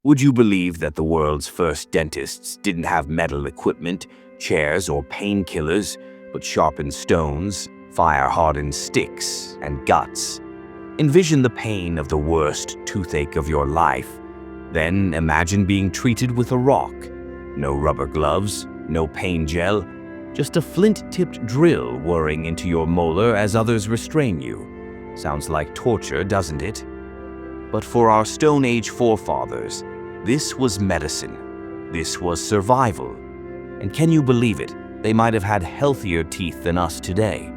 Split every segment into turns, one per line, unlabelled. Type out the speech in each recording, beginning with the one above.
Would you believe that the world's first dentists didn't have metal equipment, chairs, or painkillers, but sharpened stones, fire-hardened sticks, and guts? Envision the pain of the worst toothache of your life. Then imagine being treated with a rock. No rubber gloves, no pain gel, just a flint-tipped drill whirring into your molar as others restrain you. Sounds like torture, doesn't it? But for our Stone Age forefathers, this was medicine. This was survival. And can you believe it? They might have had healthier teeth than us today.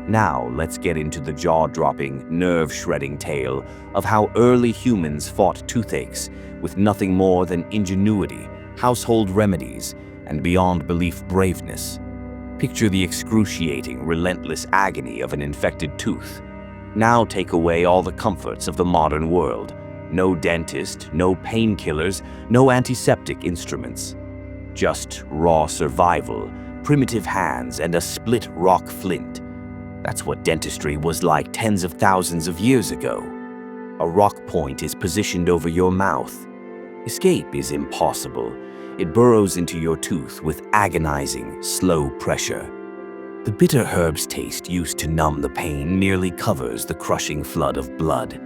Now, let's get into the jaw-dropping, nerve-shredding tale of how early humans fought toothaches with nothing more than ingenuity, household remedies, and beyond-belief braveness. Picture the excruciating, relentless agony of an infected tooth. Now take away all the comforts of the modern world. No dentist, no painkillers, no antiseptic instruments. Just raw survival, primitive hands, and a split rock flint. That's what dentistry was like tens of thousands of years ago. A rock point is positioned over your mouth. Escape is impossible. It burrows into your tooth with agonizing, slow pressure. The bitter herb's taste used to numb the pain merely covers the crushing flood of blood.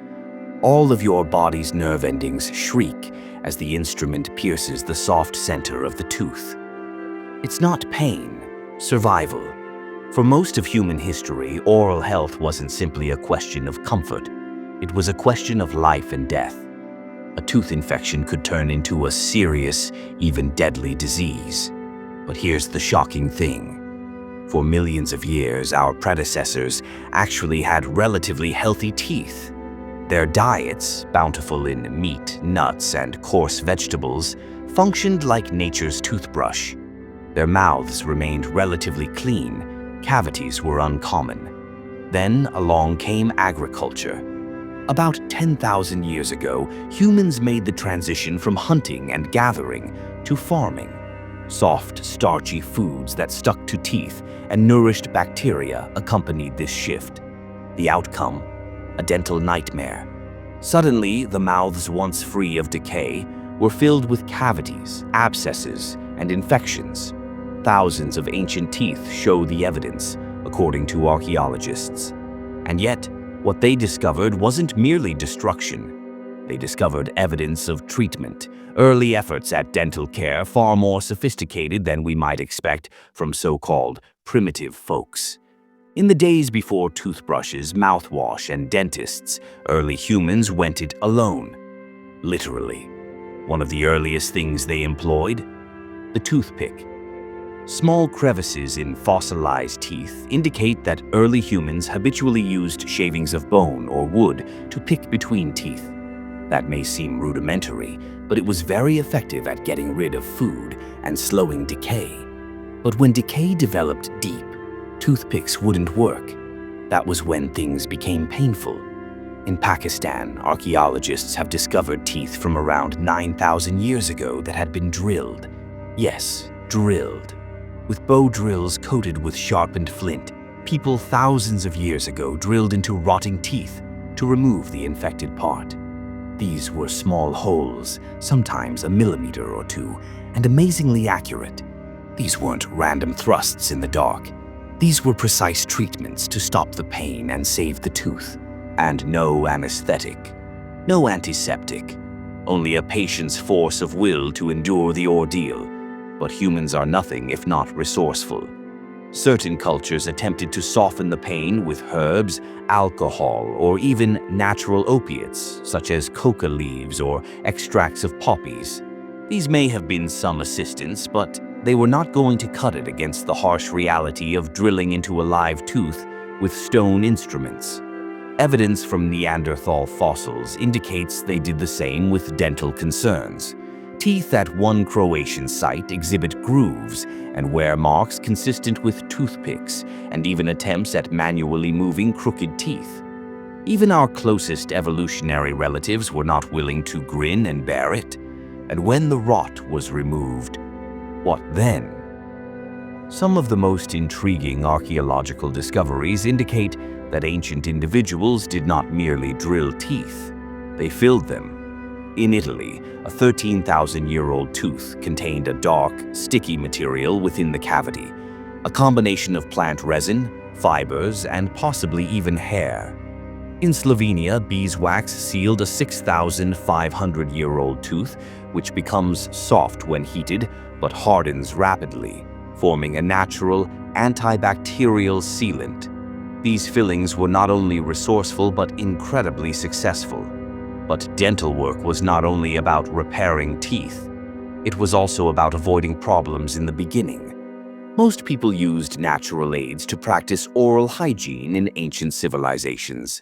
All of your body's nerve endings shriek as the instrument pierces the soft center of the tooth. It's not pain, survival. For most of human history, oral health wasn't simply a question of comfort. It was a question of life and death. A tooth infection could turn into a serious, even deadly disease. But here's the shocking thing. For millions of years, our predecessors actually had relatively healthy teeth. Their diets, bountiful in meat, nuts, and coarse vegetables, functioned like nature's toothbrush. Their mouths remained relatively clean, cavities were uncommon. Then along came agriculture. About 10,000 years ago, humans made the transition from hunting and gathering to farming. Soft, starchy foods that stuck to teeth and nourished bacteria accompanied this shift. The outcome? A dental nightmare. Suddenly, the mouths once free of decay were filled with cavities, abscesses, and infections. Thousands of ancient teeth show the evidence, according to archaeologists. And yet, what they discovered wasn't merely destruction. They discovered evidence of treatment, early efforts at dental care far more sophisticated than we might expect from so-called primitive folks. In the days before toothbrushes, mouthwash, and dentists, early humans went it alone. Literally. One of the earliest things they employed? The toothpick. Small crevices in fossilized teeth indicate that early humans habitually used shavings of bone or wood to pick between teeth. That may seem rudimentary, but it was very effective at getting rid of food and slowing decay. But when decay developed deep, toothpicks wouldn't work. That was when things became painful. In Pakistan, archaeologists have discovered teeth from around 9,000 years ago that had been drilled. Yes, drilled. With bow drills coated with sharpened flint, people thousands of years ago drilled into rotting teeth to remove the infected part. These were small holes, sometimes a millimeter or two, and amazingly accurate. These weren't random thrusts in the dark. These were precise treatments to stop the pain and save the tooth. And no anesthetic, no antiseptic, only a patient's force of will to endure the ordeal. But humans are nothing if not resourceful. Certain cultures attempted to soften the pain with herbs, alcohol, or even natural opiates, such as coca leaves or extracts of poppies. These may have been some assistance, but they were not going to cut it against the harsh reality of drilling into a live tooth with stone instruments. Evidence from Neanderthal fossils indicates they did the same with dental concerns. Teeth at one Croatian site exhibit grooves and wear marks consistent with toothpicks, and even attempts at manually moving crooked teeth. Even our closest evolutionary relatives were not willing to grin and bear it. And when the rot was removed, what then? Some of the most intriguing archaeological discoveries indicate that ancient individuals did not merely drill teeth, they filled them. In Italy, a 13,000-year-old tooth contained a dark, sticky material within the cavity, a combination of plant resin, fibers, and possibly even hair. In Slovenia, beeswax sealed a 6,500-year-old tooth, which becomes soft when heated but hardens rapidly, forming a natural, antibacterial sealant. These fillings were not only resourceful but incredibly successful. But dental work was not only about repairing teeth. It was also about avoiding problems in the beginning. Most people used natural aids to practice oral hygiene in ancient civilizations.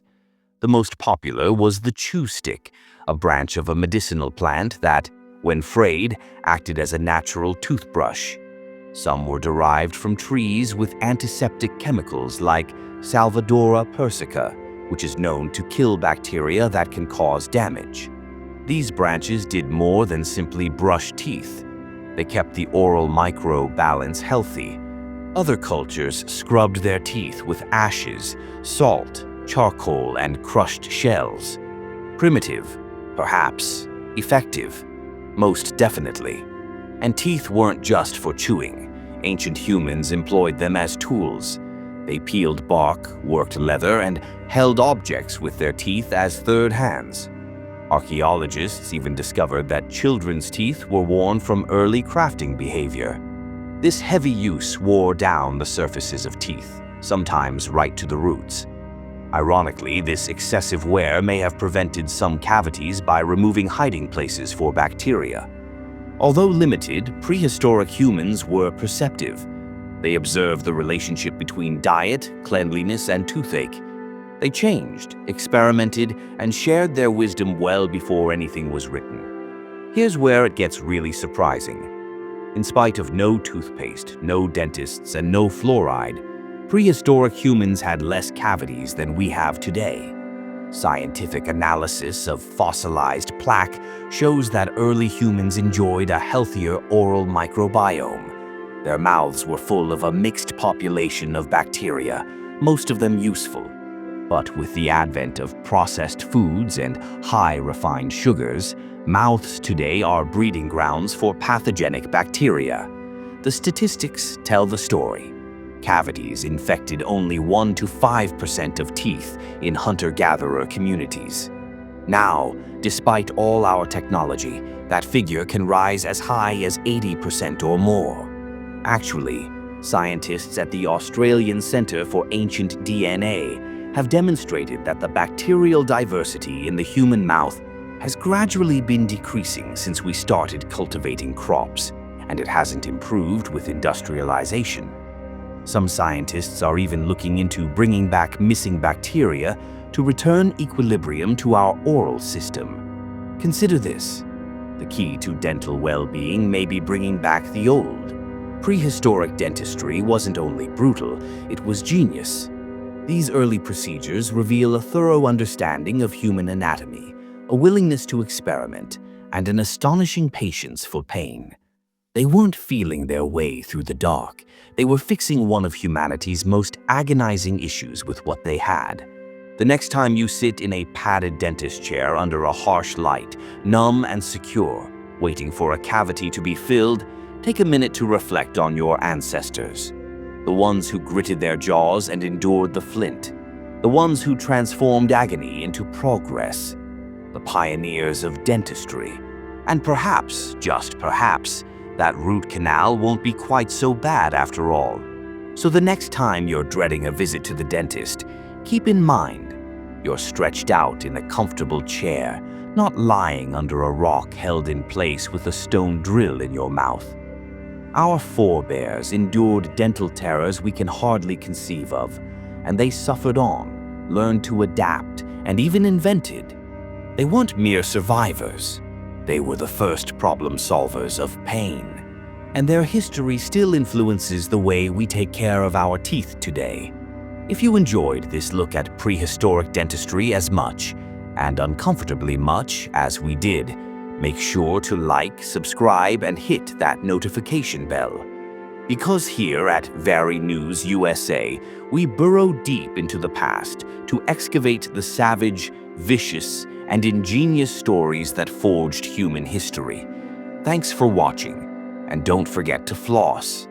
The most popular was the chew stick, a branch of a medicinal plant that, when frayed, acted as a natural toothbrush. Some were derived from trees with antiseptic chemicals like Salvadora persica, which is known to kill bacteria that can cause damage. These branches did more than simply brush teeth. They kept the oral microbe balance healthy. Other cultures scrubbed their teeth with ashes, salt, charcoal, and crushed shells. Primitive, perhaps. Effective, most definitely. And teeth weren't just for chewing. Ancient humans employed them as tools. They peeled bark, worked leather, and held objects with their teeth as third hands. Archaeologists even discovered that children's teeth were worn from early crafting behavior. This heavy use wore down the surfaces of teeth, sometimes right to the roots. Ironically, this excessive wear may have prevented some cavities by removing hiding places for bacteria. Although limited, prehistoric humans were perceptive. They observed the relationship between diet, cleanliness, and toothache. They changed, experimented, and shared their wisdom well before anything was written. Here's where it gets really surprising. In spite of no toothpaste, no dentists, and no fluoride, prehistoric humans had less cavities than we have today. Scientific analysis of fossilized plaque shows that early humans enjoyed a healthier oral microbiome. Their mouths were full of a mixed population of bacteria, most of them useful. But with the advent of processed foods and high refined sugars, mouths today are breeding grounds for pathogenic bacteria. The statistics tell the story. Cavities infected only 1 to 5% of teeth in hunter-gatherer communities. Now, despite all our technology, that figure can rise as high as 80% or more. Actually, scientists at the Australian Centre for Ancient DNA have demonstrated that the bacterial diversity in the human mouth has gradually been decreasing since we started cultivating crops, and it hasn't improved with industrialization. Some scientists are even looking into bringing back missing bacteria to return equilibrium to our oral system. Consider this. The key to dental well-being may be bringing back the old. Prehistoric dentistry wasn't only brutal, it was genius. These early procedures reveal a thorough understanding of human anatomy, a willingness to experiment, and an astonishing patience for pain. They weren't feeling their way through the dark. They were fixing one of humanity's most agonizing issues with what they had. The next time you sit in a padded dentist chair under a harsh light, numb and secure, waiting for a cavity to be filled, take a minute to reflect on your ancestors. The ones who gritted their jaws and endured the flint. The ones who transformed agony into progress. The pioneers of dentistry. And perhaps, just perhaps, that root canal won't be quite so bad after all. So the next time you're dreading a visit to the dentist, keep in mind, you're stretched out in a comfortable chair, not lying under a rock held in place with a stone drill in your mouth. Our forebears endured dental terrors we can hardly conceive of, and they suffered on, learned to adapt, and even invented. They weren't mere survivors. They were the first problem solvers of pain, and their history still influences the way we take care of our teeth today. If you enjoyed this look at prehistoric dentistry as much, and uncomfortably much, as we did, make sure to like, subscribe, and hit that notification bell. Because here at Very News USA, we burrow deep into the past to excavate the savage, vicious, and ingenious stories that forged human history. Thanks for watching, and don't forget to floss.